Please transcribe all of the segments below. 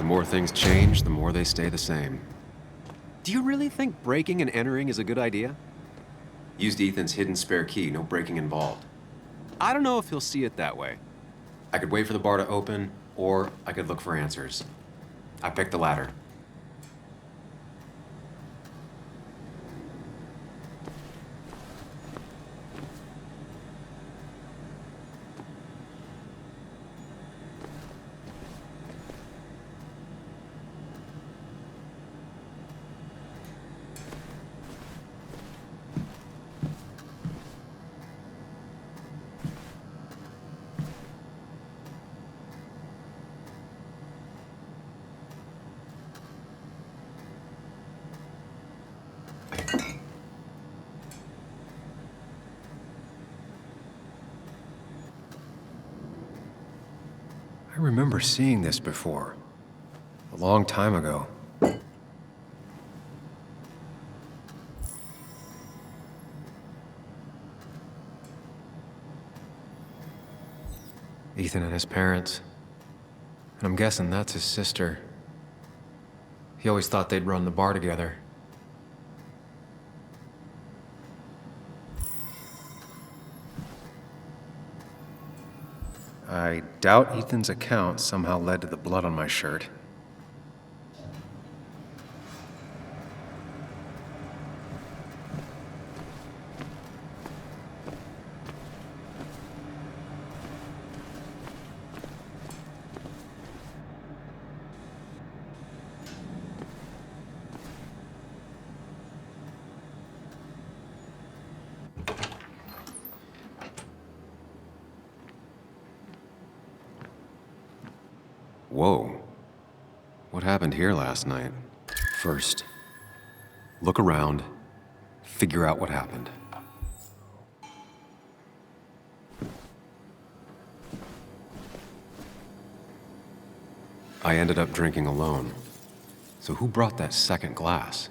The more things change, the more they stay the same. Do you really think breaking and entering is a good idea? Used Ethan's hidden spare key, no breaking involved. I don't know if he'll see it that way. I could wait for the bar to open, or I could look for answers. I picked the latter. I remember seeing this before. A long time ago. Ethan and his parents. And I'm guessing that's his sister. He always thought they'd run the bar together. I doubt Ethan's account somehow led to the blood on my shirt. Whoa. What happened here last night? First, look around, figure out what happened. I ended up drinking alone. So who brought that second glass?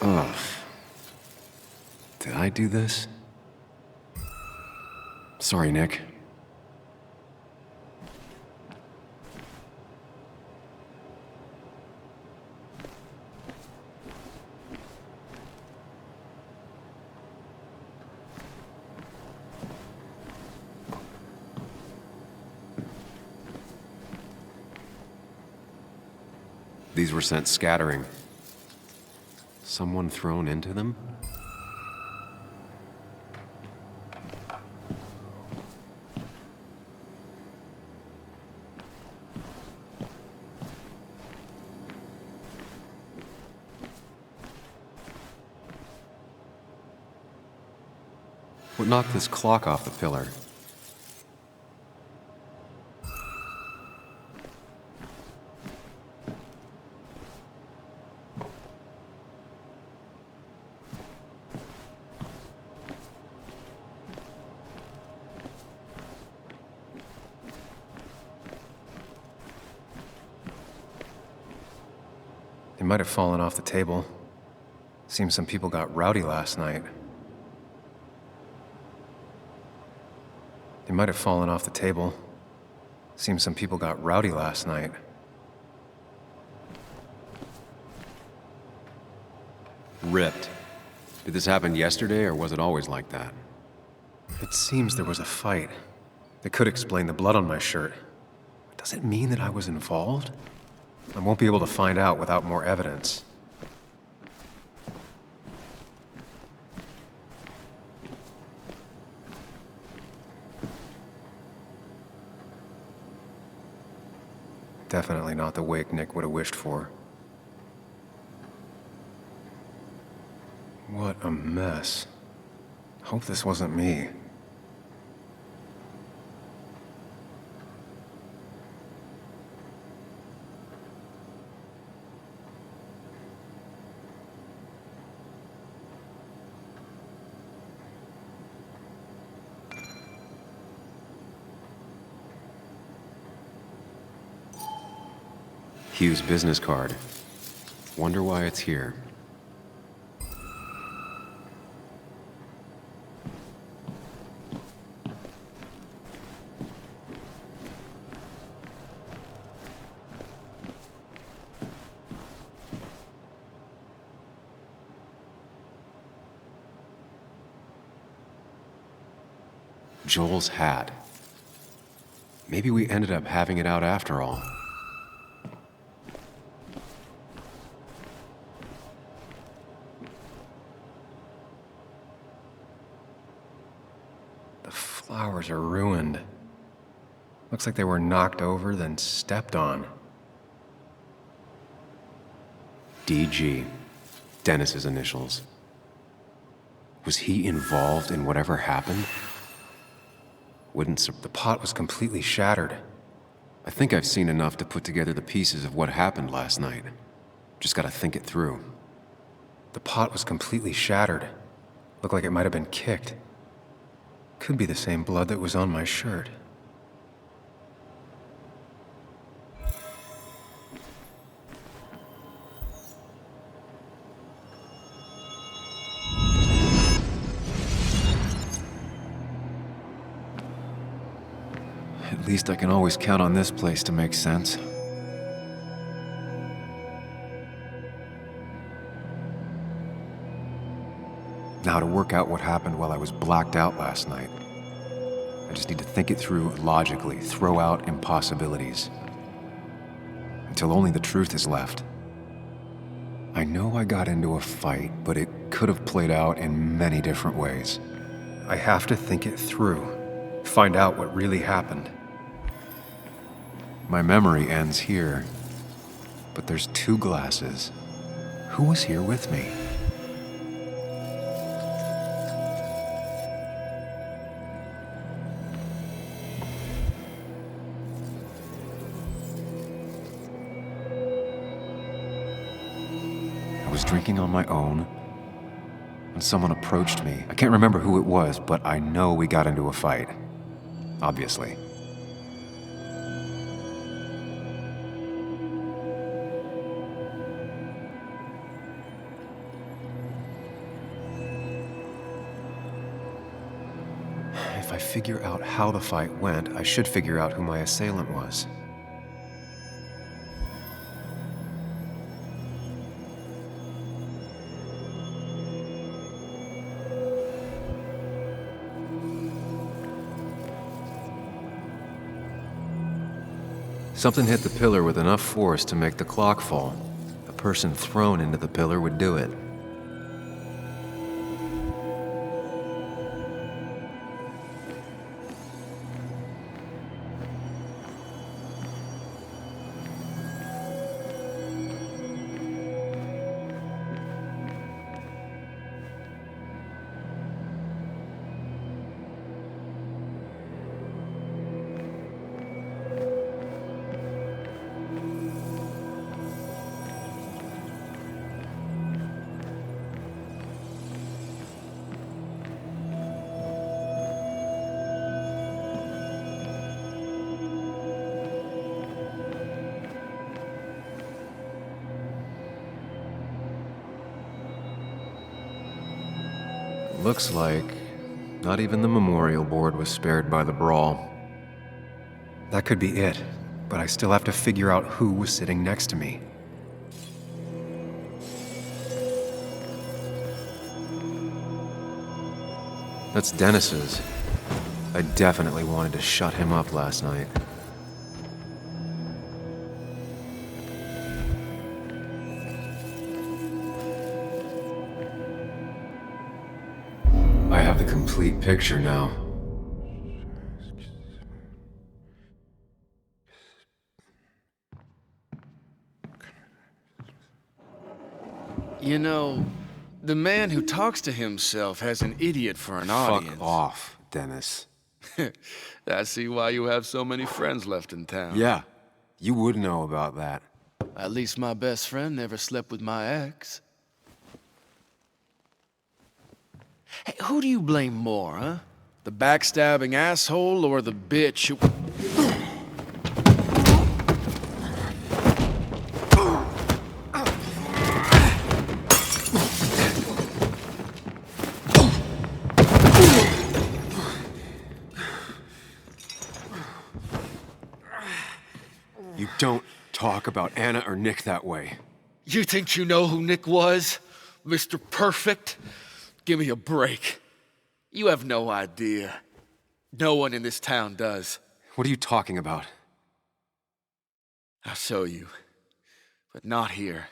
Ugh. Did I do this? Sorry, Nick. These were sent scattering. Someone thrown into them? What knocked this clock off the pillar? They might have fallen off the table. Seems some people got rowdy last night. They might have fallen off the table. Seems some people got rowdy last night. Ripped. Did this happen yesterday, or was it always like that? It seems there was a fight. That could explain the blood on my shirt. But does it mean that I was involved? I won't be able to find out without more evidence. Definitely not the wake Nick would have wished for. What a mess. Hope this wasn't me. Hugh's business card. Wonder why it's here. Joel's hat. Maybe we ended up having it out after all. The flowers are ruined. Looks like they were knocked over, then stepped on. DG. Dennis's initials. Was he involved in whatever happened? The pot was completely shattered. I think I've seen enough to put together the pieces of what happened last night. Just gotta think it through. The pot was completely shattered. Looked like it might have been kicked. Could be the same blood that was on my shirt. At least I can always count on this place to make sense. Now to work out what happened while I was blacked out last night. I just need to think it through logically, throw out impossibilities. Until only the truth is left. I know I got into a fight, but it could have played out in many different ways. I have to think it through. Find out what really happened. My memory ends here. But there's 2 glasses. Who was here with me? I was drinking on my own, and someone approached me. I can't remember who it was, but I know we got into a fight. Obviously. If I figure out how the fight went, I should figure out who my assailant was. Something hit the pillar with enough force to make the clock fall. A person thrown into the pillar would do it. Looks like not even the memorial board was spared by the brawl. That could be it, but I still have to figure out who was sitting next to me. That's Dennis's. I definitely wanted to shut him up last night. I have the complete picture now. You know, the man who talks to himself has an idiot for an audience. Fuck off, Dennis. I see why you have so many friends left in town. Yeah, you would know about that. At least my best friend never slept with my ex. Hey, who do you blame more, huh? The backstabbing asshole or the bitch who... You don't talk about Anna or Nick that way. You think you know who Nick was? Mr. Perfect? Give me a break. You have no idea. No one in this town does. What are you talking about? I'll show you. But not here.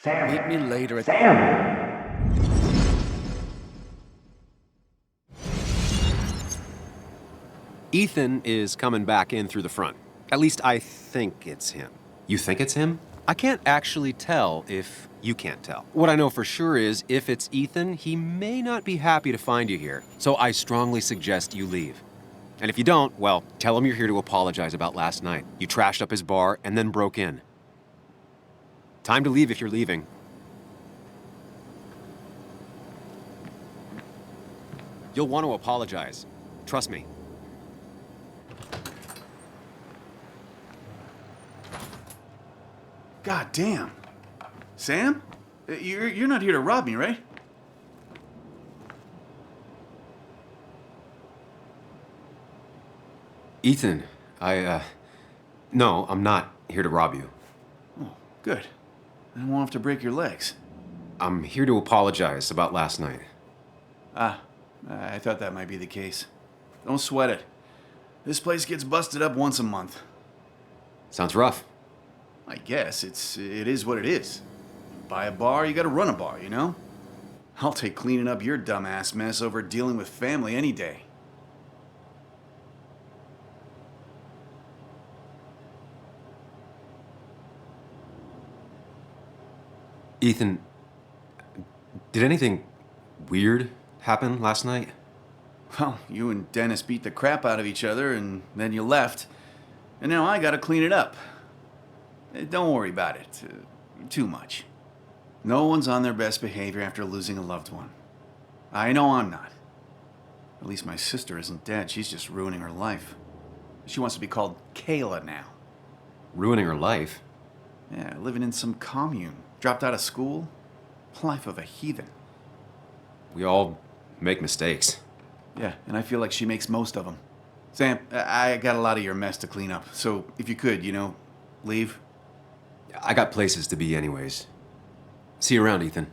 Sam. Meet me later at... Sam! Ethan is coming back in through the front. At least I think it's him. You think it's him? I can't actually tell if you can't tell. What I know for sure is if it's Ethan, he may not be happy to find you here. So I strongly suggest you leave. And if you don't, well, tell him you're here to apologize about last night. You trashed up his bar and then broke in. Time to leave if you're leaving. You'll want to apologize. Trust me. God damn. Sam? You're not here to rob me, right? Ethan, no, I'm not here to rob you. Oh, good. I won't have to break your legs. I'm here to apologize about last night. Ah, I thought that might be the case. Don't sweat it. This place gets busted up once a month. Sounds rough. I guess it is what it is. Buy a bar, you gotta run a bar, you know? I'll take cleaning up your dumbass mess over dealing with family any day. Ethan, did anything weird happen last night? Well, you and Dennis beat the crap out of each other, and then you left. And now I gotta clean it up. Don't worry about it too much. No one's on their best behavior after losing a loved one. I know I'm not. At least my sister isn't dead. She's just ruining her life. She wants to be called Kayla now. Ruining her life? Yeah, living in some commune. Dropped out of school. Life of a heathen. We all make mistakes. Yeah, and I feel like she makes most of them. Sam, I got a lot of your mess to clean up. So if you could, leave. I got places to be anyways. See you around, Ethan.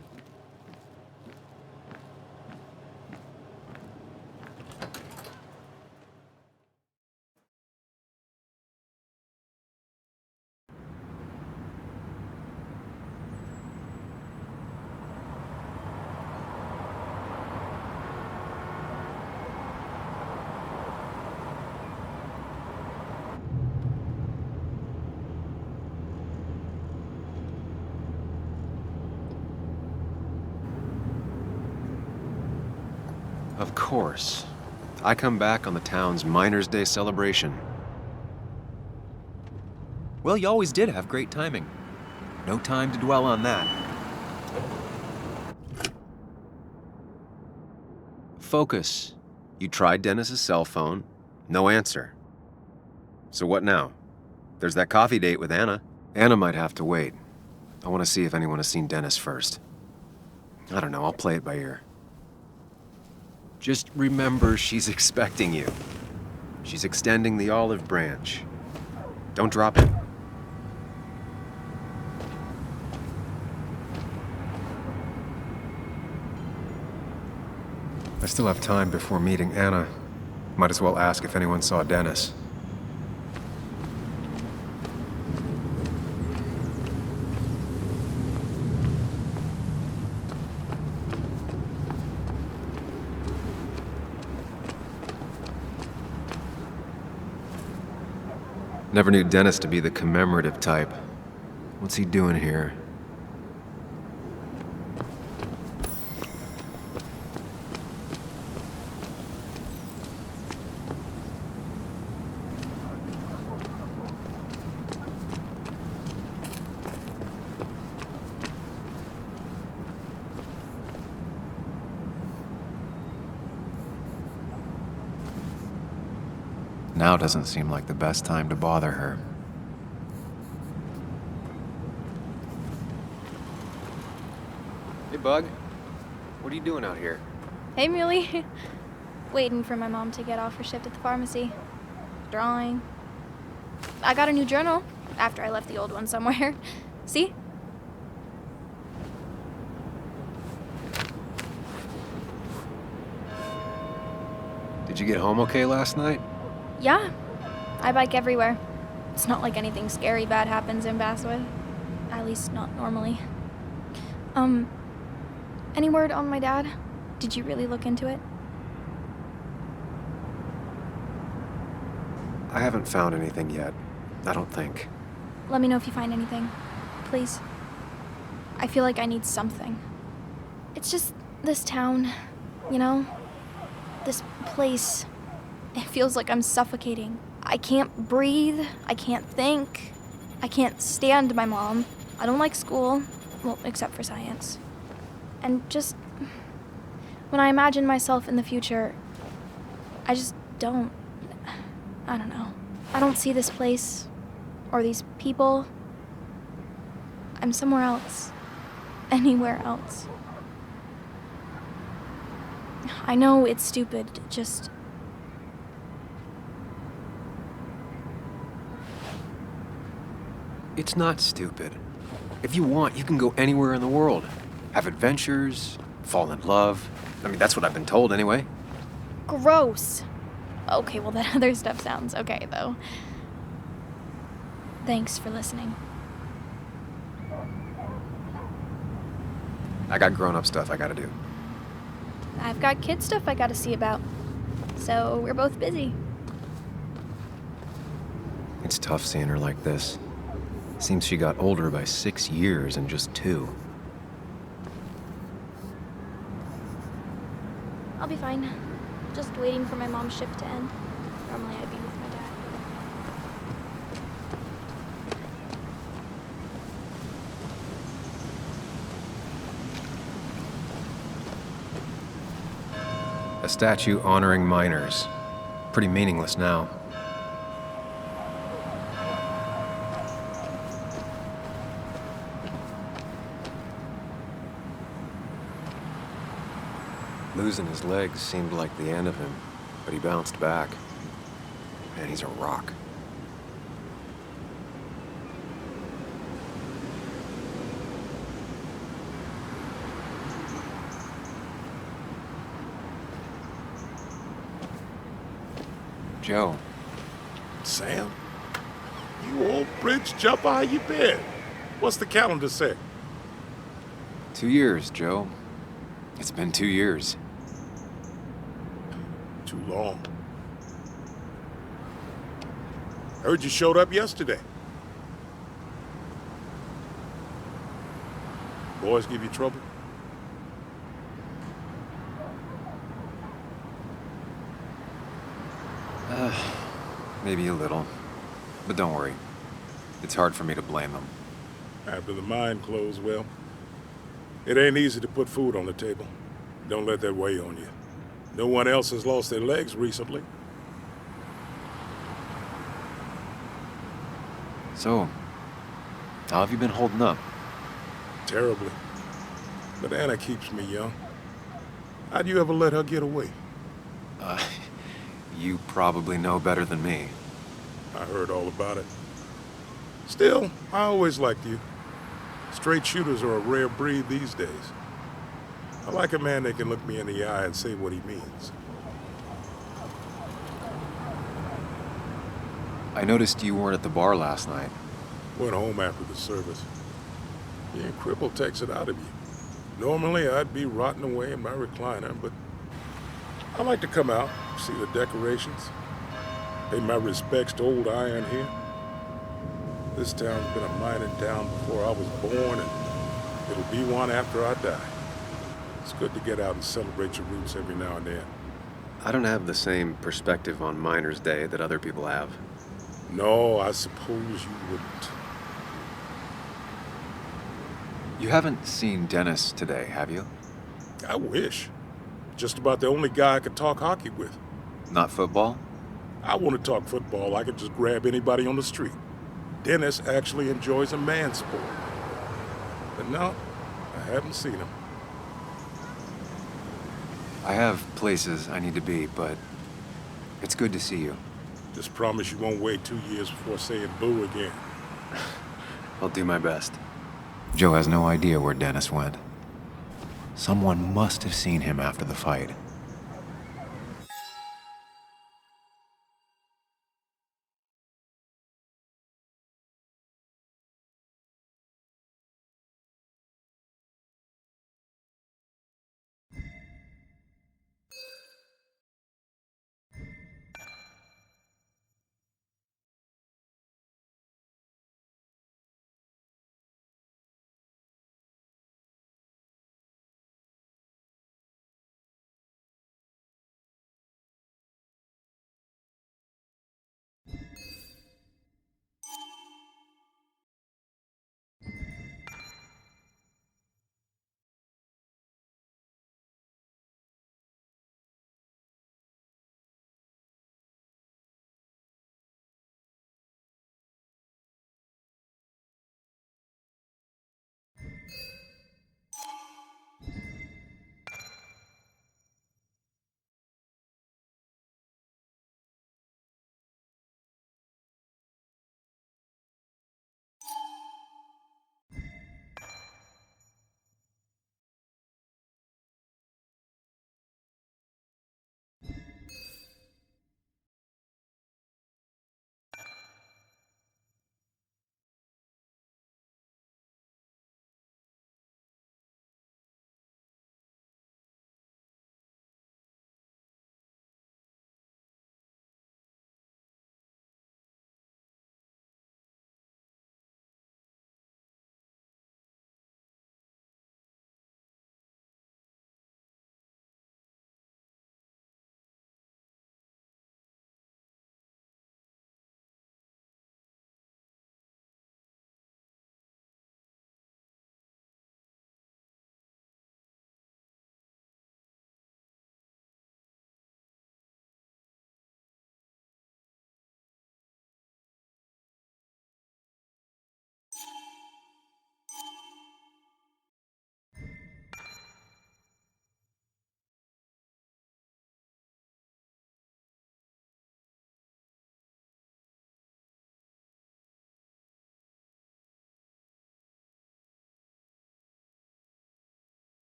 Of course. I come back on the town's Miners' Day celebration. Well, you always did have great timing. No time to dwell on that. Focus. You tried Dennis's cell phone. No answer. So what now? There's that coffee date with Anna. Anna might have to wait. I want to see if anyone has seen Dennis first. I don't know, I'll play it by ear. Just remember she's expecting you. She's extending the olive branch. Don't drop it. I still have time before meeting Anna. Might as well ask if anyone saw Dennis. Never knew Dennis to be the commemorative type. What's he doing here? Now doesn't seem like the best time to bother her. Hey, Bug. What are you doing out here? Hey, Muley. Waiting for my mom to get off her shift at the pharmacy. Drawing. I got a new journal after I left the old one somewhere. See? Did you get home okay last night? Yeah. I bike everywhere. It's not like anything scary bad happens in Basswood. At least not normally. Any word on my dad? Did you really look into it? I haven't found anything yet. I don't think. Let me know if you find anything. Please. I feel like I need something. It's just this town, you know? This place. It feels like I'm suffocating. I can't breathe. I can't think. I can't stand my mom. I don't like school. Well, except for science. And just... when I imagine myself in the future, I just don't... I don't know. I don't see this place. Or these people. I'm somewhere else. Anywhere else. I know it's stupid, just... It's not stupid. If you want, you can go anywhere in the world. Have adventures, fall in love. I mean, that's what I've been told anyway. Gross. Okay, well, that other stuff sounds okay, though. Thanks for listening. I got grown-up stuff I gotta do. I've got kid stuff I gotta see about. So we're both busy. It's tough seeing her like this. Seems she got older by 6 years in just 2. I'll be fine. Just waiting for my mom's shift to end. Normally I'd be with my dad. A statue honoring miners. Pretty meaningless now. Losing his legs seemed like the end of him, but he bounced back. Man, he's a rock. Joe, Sam? You old bridge jumper, how you been? What's the calendar say? 2 years, Joe. It's been 2 years. Too long. Heard you showed up yesterday. Boys give you trouble? Maybe a little. But don't worry. It's hard for me to blame them. After the mine closed, well, it ain't easy to put food on the table. Don't let that weigh on you. No one else has lost their legs recently. So, how have you been holding up? Terribly. But Anna keeps me young. How'd you ever let her get away? You probably know better than me. I heard all about it. Still, I always liked you. Straight shooters are a rare breed these days. I like a man that can look me in the eye and say what he means. I noticed you weren't at the bar last night. Went home after the service. Being crippled takes it out of you. Normally, I'd be rotting away in my recliner, but I like to come out, see the decorations, pay my respects to old iron here. This town's been a mining town before I was born, and it'll be one after I die. It's good to get out and celebrate your roots every now and then. I don't have the same perspective on Miners' Day that other people have. No, I suppose you wouldn't. You haven't seen Dennis today, have you? I wish. Just about the only guy I could talk hockey with. Not football? I want to talk football, I could just grab anybody on the street. Dennis actually enjoys a man's sport. But no, I haven't seen him. I have places I need to be, but it's good to see you. Just promise you won't wait 2 years before saying boo again. I'll do my best. Joe has no idea where Dennis went. Someone must have seen him after the fight.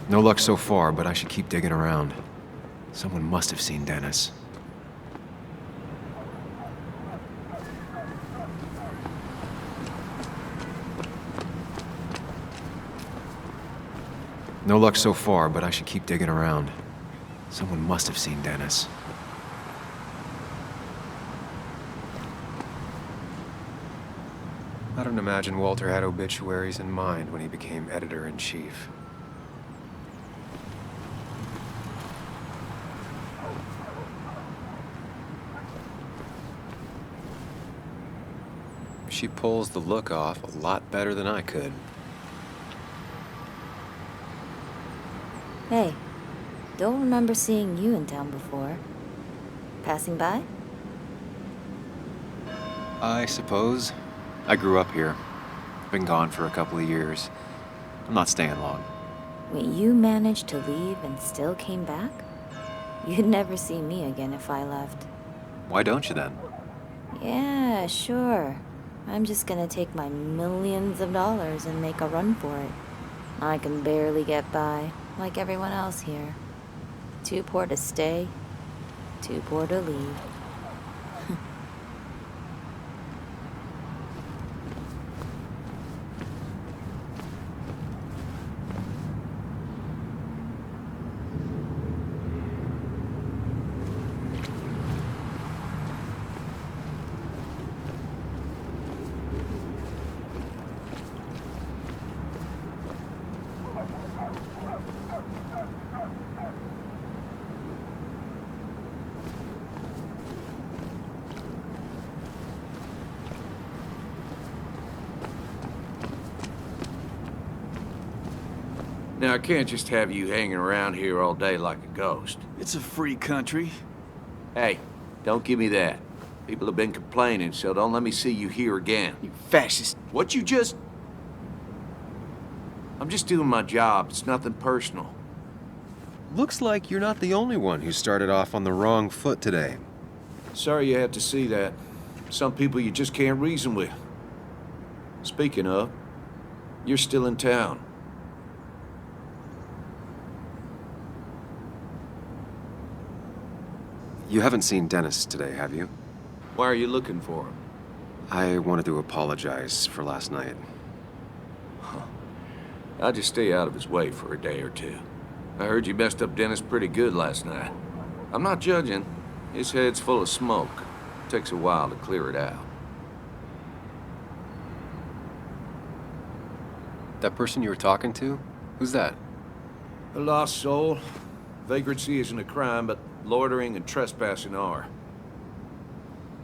No luck so far, but I should keep digging around. Someone must have seen Dennis. No luck so far, but I should keep digging around. Someone must have seen Dennis. I don't imagine Walter had obituaries in mind when he became editor-in-chief. She pulls the look off a lot better than I could. Hey, don't remember seeing you in town before. Passing by? I suppose. I grew up here. Been gone for a couple of years. I'm not staying long. Wait, you managed to leave and still came back? You'd never see me again if I left. Why don't you then? Yeah, sure. I'm just gonna take my millions of dollars and make a run for it. I can barely get by, like everyone else here. Too poor to stay, too poor to leave. Now, I can't just have you hanging around here all day like a ghost. It's a free country. Hey, don't give me that. People have been complaining, so don't let me see you here again. You fascist. What you just... I'm just doing my job. It's nothing personal. Looks like you're not the only one who started off on the wrong foot today. Sorry you had to see that. Some people you just can't reason with. Speaking of, you're still in town. You haven't seen Dennis today, have you? Why are you looking for him? I wanted to apologize for last night. I'll just stay out of his way for a day or two. I heard you messed up Dennis pretty good last night. I'm not judging. His head's full of smoke. Takes a while to clear it out. That person you were talking to? Who's that? A lost soul. Vagrancy isn't a crime, but loitering and trespassing are.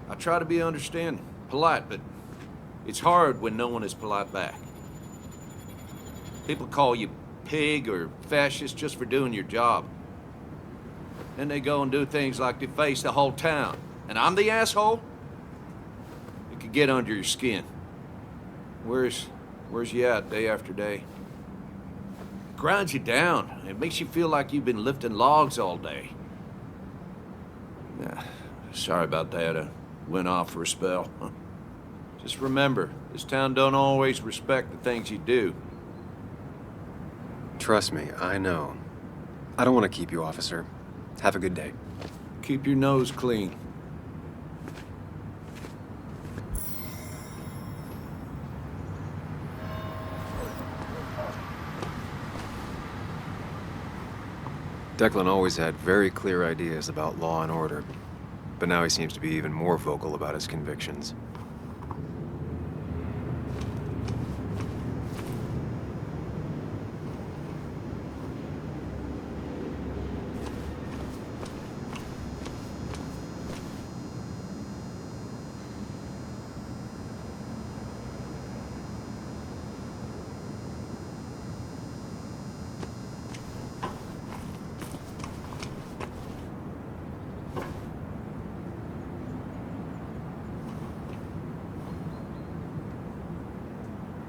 I try to be understanding, polite, but it's hard when no one is polite back. People call you pig or fascist just for doing your job. Then they go and do things like deface the whole town. And I'm the asshole? It could get under your skin. Where's you at day after day? It grinds you down. It makes you feel like you've been lifting logs all day. Sorry about that. I went off for a spell. Just remember, this town don't always respect the things you do. Trust me, I know. I don't want to keep you, officer. Have a good day. Keep your nose clean. Declan always had very clear ideas about law and order, but now he seems to be even more vocal about his convictions.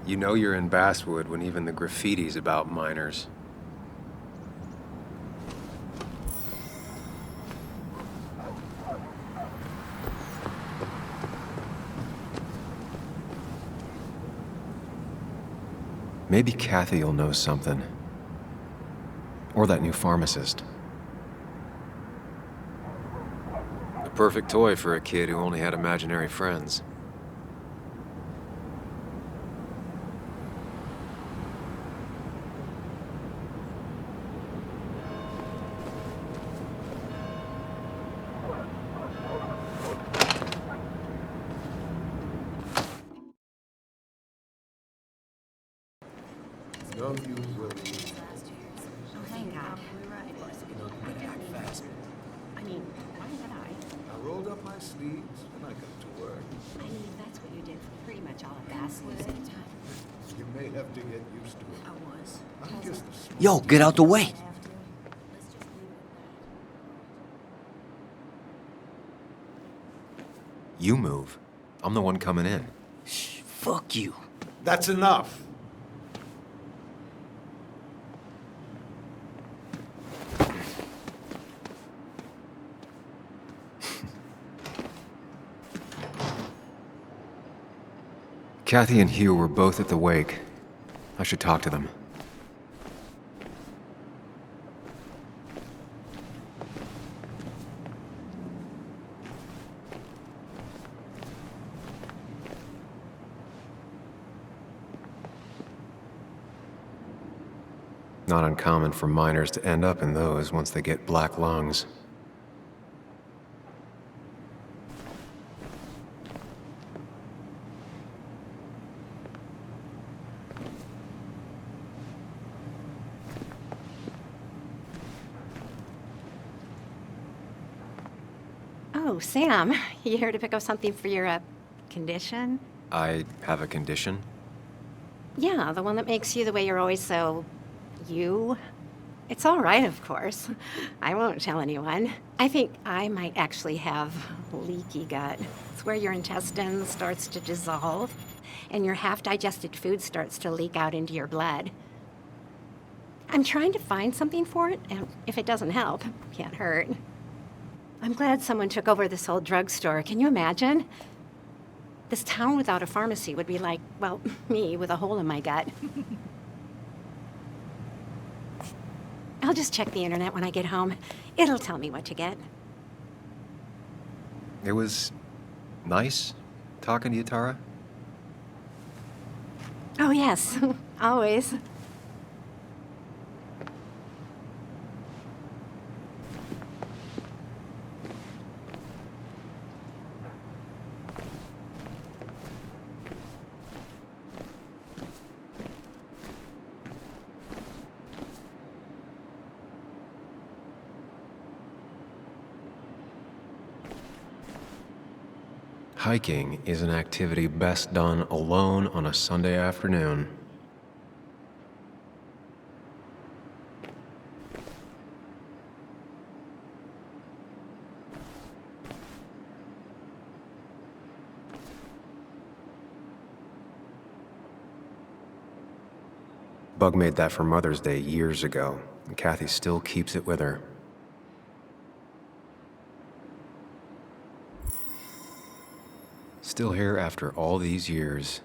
You know you're in Basswood when even the graffiti's about minors. Maybe Kathy will know something. Or that new pharmacist. A perfect toy for a kid who only had imaginary friends. No, you will. Oh, thank God. You know, you better act fast. I mean, why did I? I rolled up my sleeves and I got to work. I mean, that's what you did for pretty much all of Basswood. You may have to get used to it. I was. I'm just a small Yo, get out the way! You move. I'm the one coming in. Shh, fuck you. That's enough. Kathy and Hugh were both at the wake. I should talk to them. Not uncommon for miners to end up in those once they get black lungs. Oh, Sam, you here to pick up something for your, condition? I have a condition? Yeah, the one that makes you the way you're always so... you? It's all right, of course. I won't tell anyone. I think I might actually have leaky gut. It's where your intestine starts to dissolve, and your half-digested food starts to leak out into your blood. I'm trying to find something for it, and if it doesn't help, can't hurt. I'm glad someone took over this old drugstore. Can you imagine? This town without a pharmacy would be like, well, me with a hole in my gut. I'll just check the internet when I get home. It'll tell me what to get. It was nice talking to you, Tara. Oh, yes, always. Hiking is an activity best done alone on a Sunday afternoon. Bug made that for Mother's Day years ago, and Kathy still keeps it with her. Still here after all these years.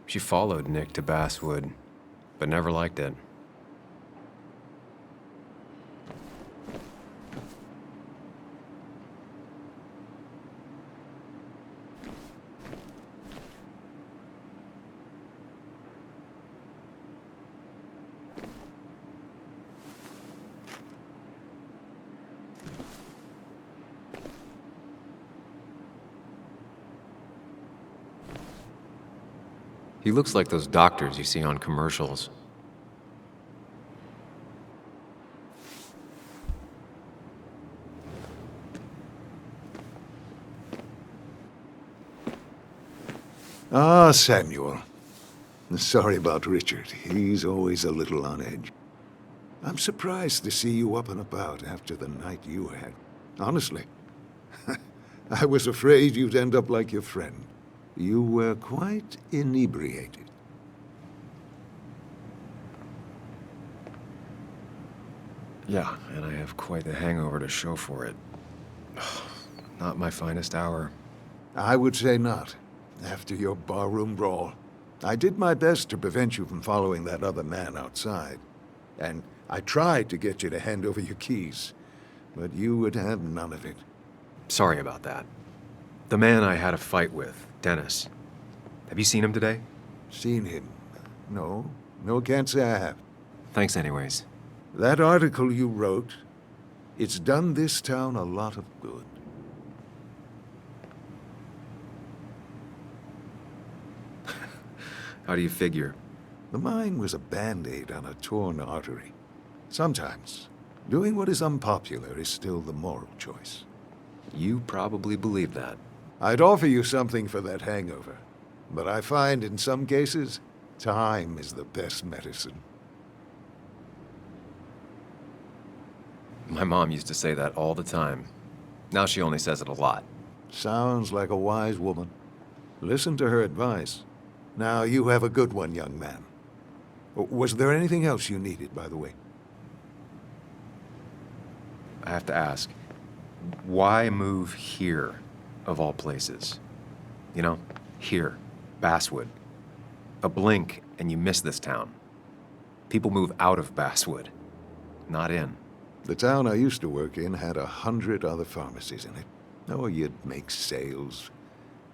She followed Nick to Basswood, but never liked it. He looks like those doctors you see on commercials. Ah, Samuel. Sorry about Richard. He's always a little on edge. I'm surprised to see you up and about after the night you had. Honestly. I was afraid you'd end up like your friend. You were quite inebriated. Yeah, and I have quite the hangover to show for it. Not my finest hour. I would say not, after your barroom brawl. I did my best to prevent you from following that other man outside. And I tried to get you to hand over your keys, but you would have none of it. Sorry about that. The man I had a fight with, Dennis. Have you seen him today? Seen him? No. No, can't say I have. Thanks anyways. That article you wrote, it's done this town a lot of good. How do you figure? The mine was a band-aid on a torn artery. Sometimes, doing what is unpopular is still the moral choice. You probably believe that. I'd offer you something for that hangover, but I find in some cases, time is the best medicine. My mom used to say that all the time. Now she only says it a lot. Sounds like a wise woman. Listen to her advice. Now you have a good one, young man. Was there anything else you needed, by the way? I have to ask, why move here, of all places? You know, here, Basswood. A blink and you miss this town. People move out of Basswood, not in. The town I used to work in had 100 other pharmacies in it. Oh, you'd make sales.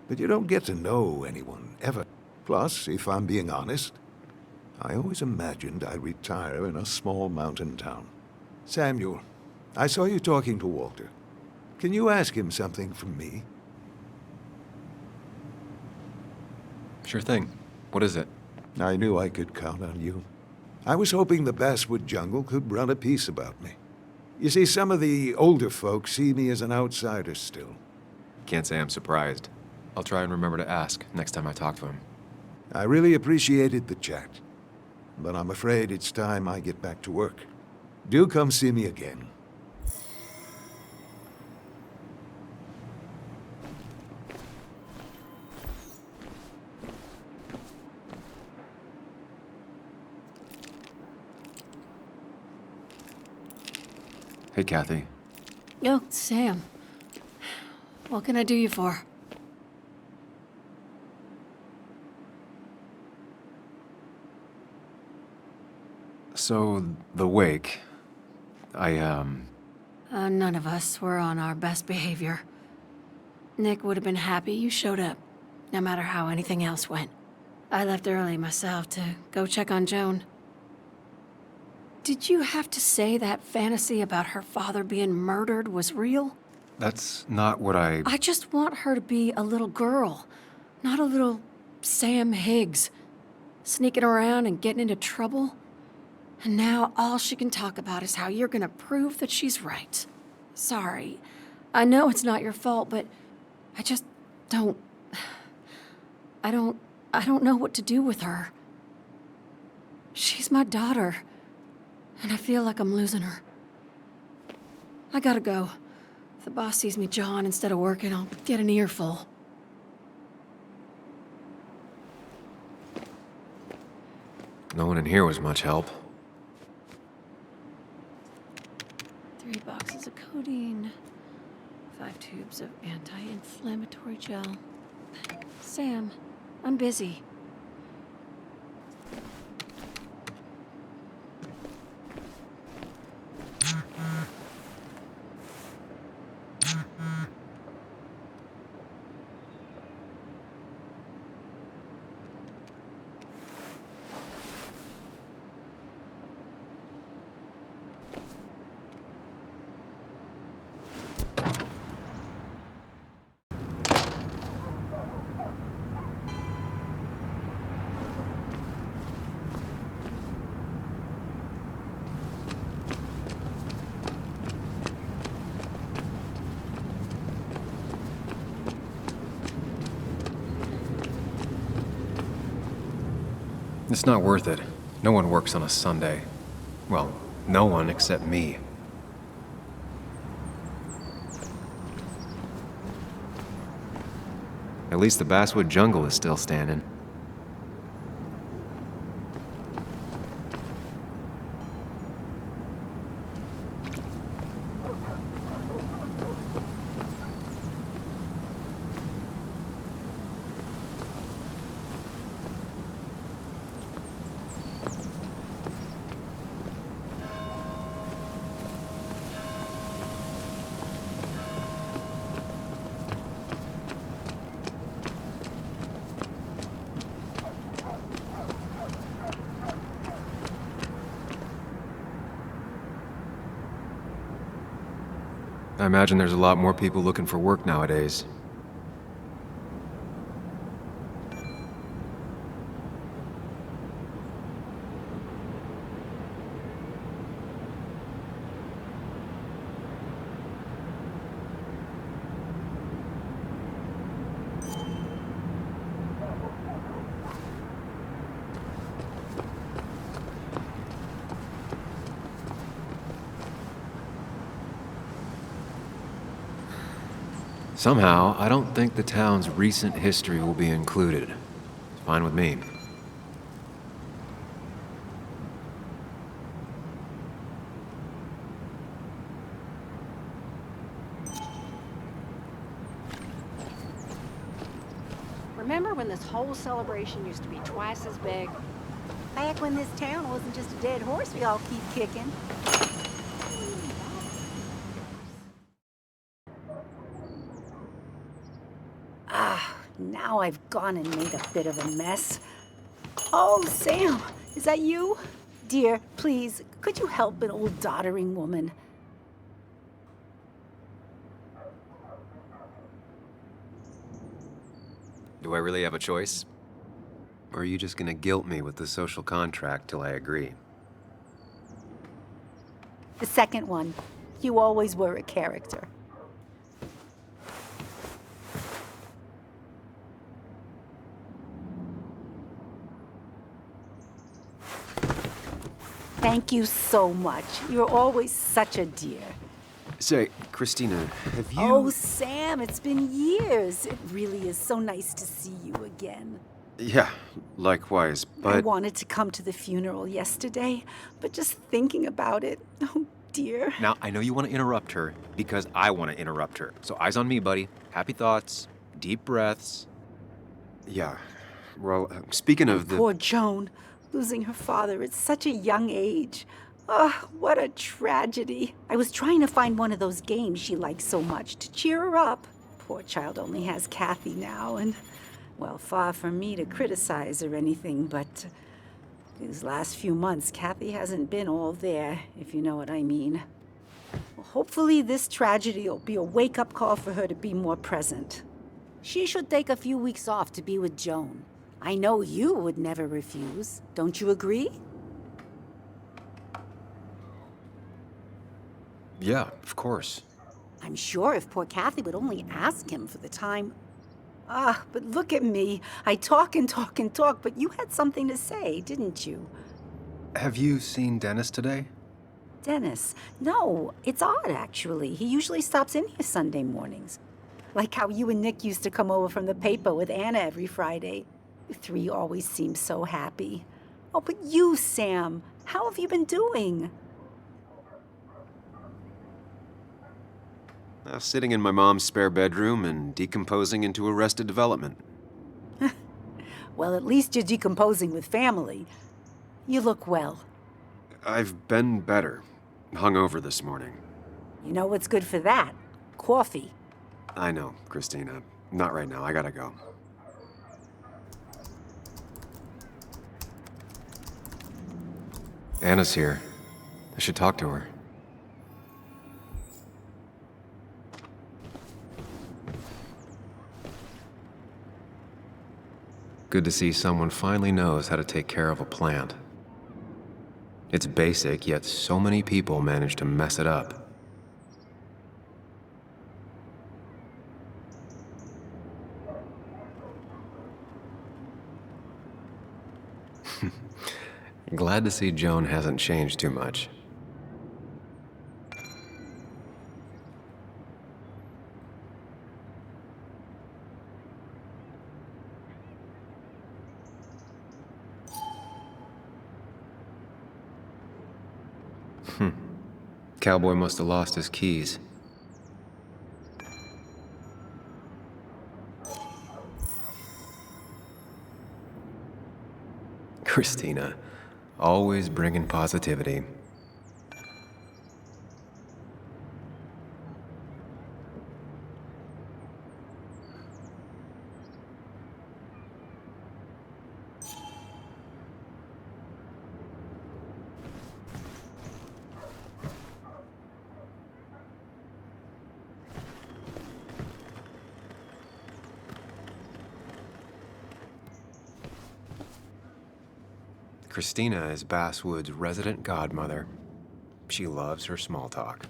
But you don't get to know anyone, ever. Plus, if I'm being honest, I always imagined I'd retire in a small mountain town. Samuel, I saw you talking to Walter. Can you ask him something from me? Sure thing. What is it? I knew I could count on you. I was hoping the Basswood jungle could run a piece about me. You see, some of the older folks see me as an outsider still. Can't say I'm surprised. I'll try and remember to ask next time I talk to him. I really appreciated the chat, but I'm afraid it's time I get back to work. Do come see me again. Hey, Kathy. Oh, Sam. What can I do you for? So, the wake. None of us were on our best behavior. Nick would have been happy you showed up, no matter how anything else went. I left early myself to go check on Joan. Did you have to say that fantasy about her father being murdered was real? That's not what I just want her to be a little girl, not a little Sam Higgs, sneaking around and getting into trouble. And now all she can talk about is how you're gonna prove that she's right. Sorry. I know it's not your fault, but I just don't... I don't know what to do with her. She's my daughter, and I feel like I'm losing her. I gotta go. If the boss sees me jawing instead of working, I'll get an earful. No one in here was much help. 3 boxes of codeine. 5 tubes of anti-inflammatory gel. Sam, I'm busy. It's not worth it. No one works on a Sunday. Well, no one except me. At least the Basswood jungle is still standing. I imagine there's a lot more people looking for work nowadays. Somehow, I don't think the town's recent history will be included. It's fine with me. Remember when this whole celebration used to be twice as big? Back when this town wasn't just a dead horse we all keep kicking. Now I've gone and made a bit of a mess. Oh, Sam, is that you? Dear, please, could you help an old doddering woman? Do I really have a choice? Or are you just gonna guilt me with the social contract till I agree? The second one. You always were a character. Thank you so much. You're always such a dear. Say, Christina, have you... Oh, Sam, it's been years. It really is so nice to see you again. Yeah, likewise, but... I wanted to come to the funeral yesterday, but just thinking about it, oh dear. Now, I know you want to interrupt her, because I want to interrupt her. So eyes on me, buddy. Happy thoughts, deep breaths. Yeah, well, speaking of the... Poor Joan, losing her father at such a young age. Oh, what a tragedy. I was trying to find one of those games she likes so much to cheer her up. Poor child only has Kathy now, and, well, far from me to criticize or anything, but these last few months, Kathy hasn't been all there, if you know what I mean. Well, hopefully this tragedy will be a wake-up call for her to be more present. She should take a few weeks off to be with Joan. I know you would never refuse. Don't you agree? Yeah, of course. I'm sure if poor Kathy would only ask him for the time. But look at me. I talk and talk and talk, but you had something to say, didn't you? Have you seen Dennis today? Dennis? No, it's odd, actually. He usually stops in here Sunday mornings. Like how you and Nick used to come over from the paper with Anna every Friday. You three always seem so happy. Oh, but you, Sam, how have you been doing? Sitting in my mom's spare bedroom and decomposing into Arrested Development. Well, at least you're decomposing with family. You look well. I've been better. Hungover this morning. You know what's good for that? Coffee. I know, Christina. Not right now. I gotta go. Anna's here. I should talk to her. Good to see someone finally knows how to take care of a plant. It's basic, yet so many people manage to mess it up. Glad to see Joan hasn't changed too much. Cowboy must have lost his keys. Christina, always bringing positivity. Christina is Basswood's resident godmother. She loves her small talk.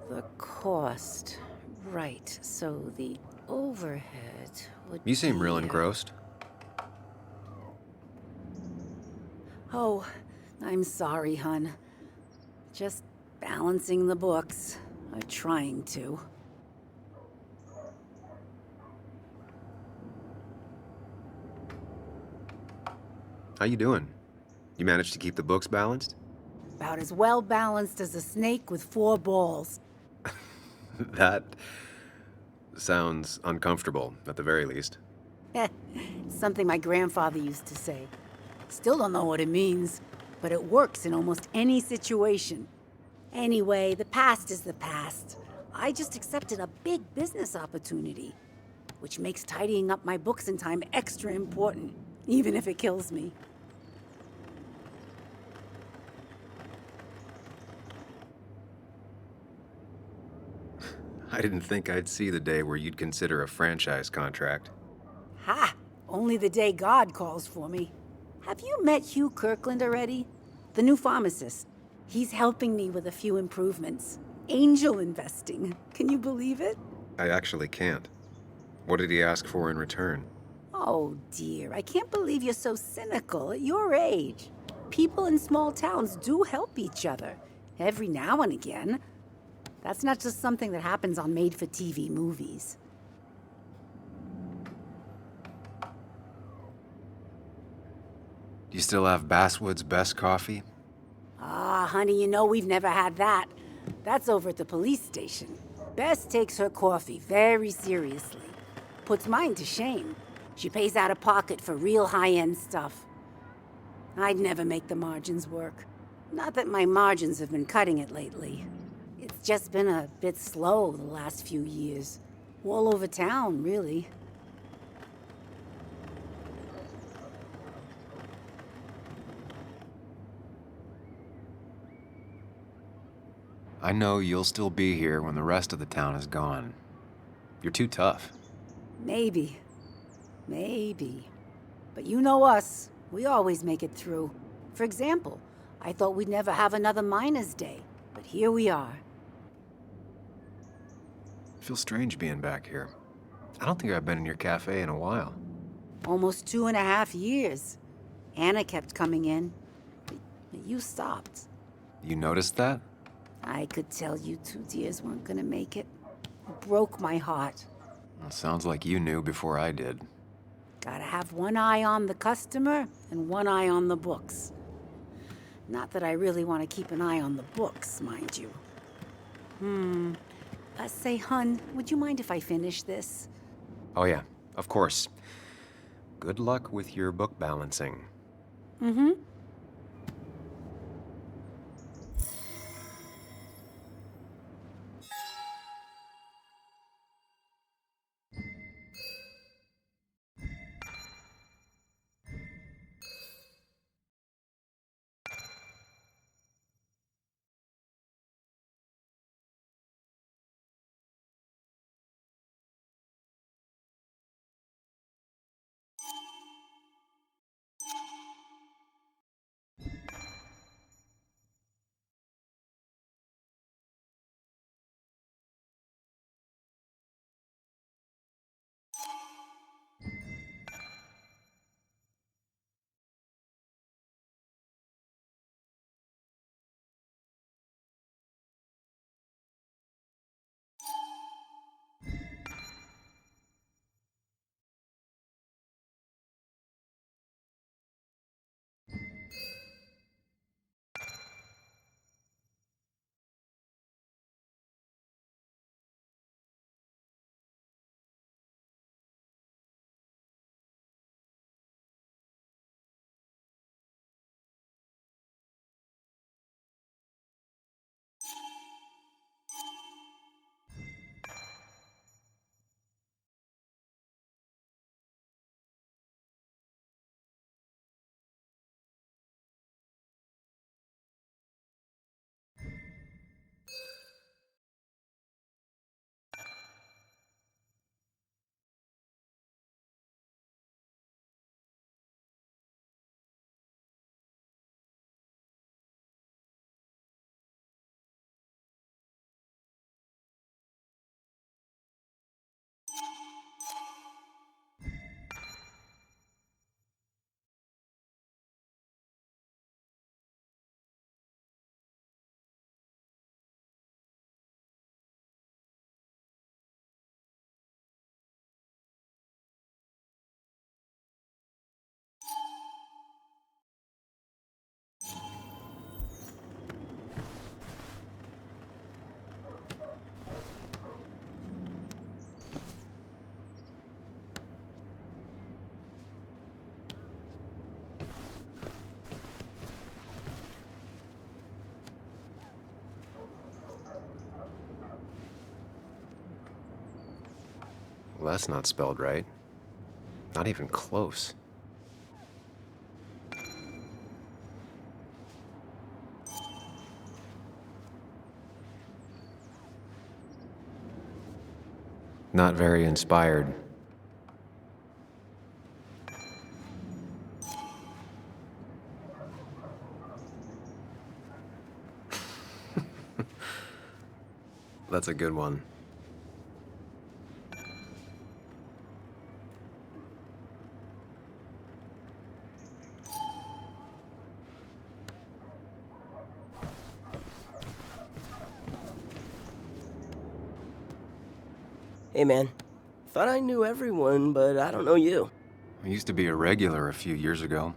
The cost. Right, so the overhead would You seem real be- engrossed. Oh, I'm sorry, hun. Just Balancing the books. Or trying to. How you doing? You managed to keep the books balanced? About as well balanced as a snake with 4 balls. That sounds uncomfortable, at the very least. Something my grandfather used to say. Still don't know what it means, but it works in almost any situation. Anyway, the past is the past. I just accepted a big business opportunity, which makes tidying up my books in time extra important, even if it kills me. I didn't think I'd see the day where you'd consider a franchise contract. Ha! Only the day God calls for me. Have you met Hugh Kirkland already? The new pharmacist. He's helping me with a few improvements. Angel investing. Can you believe it? I actually can't. What did he ask for in return? Oh dear, I can't believe you're so cynical at your age. People in small towns do help each other, every now and again. That's not just something that happens on made-for-TV movies. Do you still have Basswood's best coffee? Ah, honey, you know we've never had that. That's over at the police station. Bess takes her coffee very seriously. Puts mine to shame. She pays out of pocket for real high-end stuff. I'd never make the margins work. Not that my margins have been cutting it lately. It's just been a bit slow the last few years. All over town, really. I know you'll still be here when the rest of the town is gone. You're too tough. Maybe. Maybe. But you know us. We always make it through. For example, I thought we'd never have another Miners' Day, but here we are. I feel strange being back here. I don't think I've been in your cafe in a while. Almost 2.5 years. Anna kept coming in, but you stopped. You noticed that? I could tell you 2 dears weren't gonna make it. It broke my heart. Well, sounds like you knew before I did. Gotta have one eye on the customer and one eye on the books. Not that I really want to keep an eye on the books, mind you. Say, hun, would you mind if I finish this? Oh yeah, of course. Good luck with your book balancing. Mm-hmm. Well, that's not spelled right. Not even close. Not very inspired. That's a good one. Hey, man. Thought I knew everyone, but I don't know you. I used to be a regular a few years ago.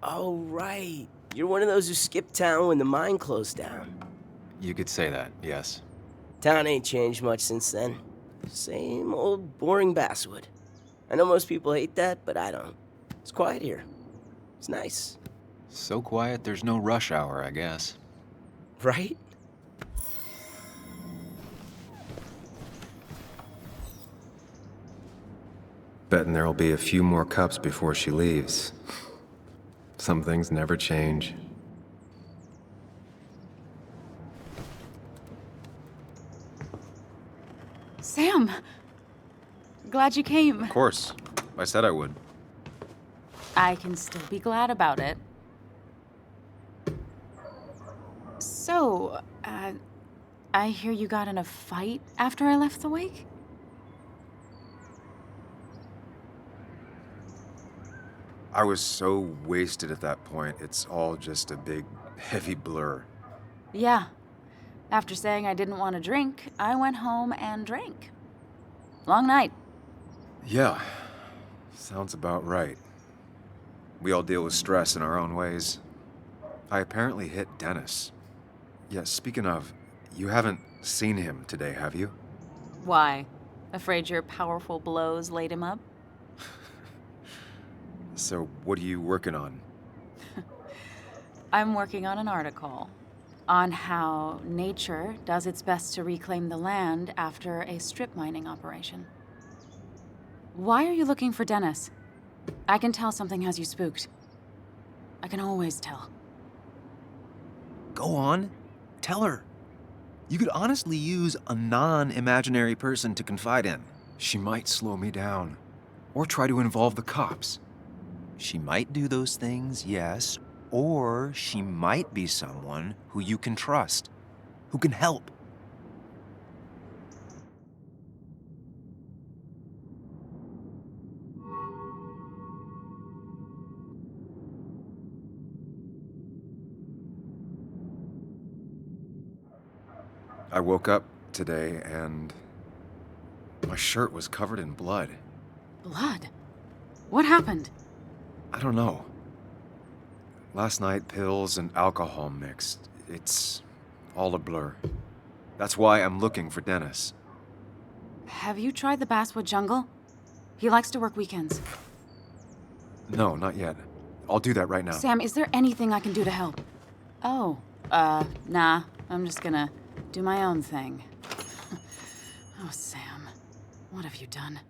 Oh, right. You're one of those who skipped town when the mine closed down. You could say that, yes. Town ain't changed much since then. Same old boring basswood. I know most people hate that, but I don't. It's quiet here. It's nice. So quiet, there's no rush hour, I guess. Right? Betting there'll be a few more cups before she leaves. Some things never change. Sam! Glad you came. Of course. I said I would. I can still be glad about it. So, I hear you got in a fight after I left the wake? I was so wasted at that point, it's all just a big, heavy blur. Yeah. After saying I didn't want to drink, I went home and drank. Long night. Yeah, sounds about right. We all deal with stress in our own ways. I apparently hit Dennis. Yeah, speaking of, you haven't seen him today, have you? Why? Afraid your powerful blows laid him up? So, what are you working on? I'm working on an article on how nature does its best to reclaim the land after a strip mining operation. Why are you looking for Dennis? I can tell something has you spooked. I can always tell. Go on. Tell her. You could honestly use a non-imaginary person to confide in. She might slow me down. Or try to involve the cops. She might do those things, yes, or she might be someone who you can trust, who can help. I woke up today and my shirt was covered in blood. Blood? What happened? I don't know. Last night, pills and alcohol mixed. It's all a blur. That's why I'm looking for Dennis. Have you tried the Basswood Jungle? He likes to work weekends. No, not yet. I'll do that right now. Sam, is there anything I can do to help? Oh, nah. I'm just gonna do my own thing. Oh, Sam, what have you done?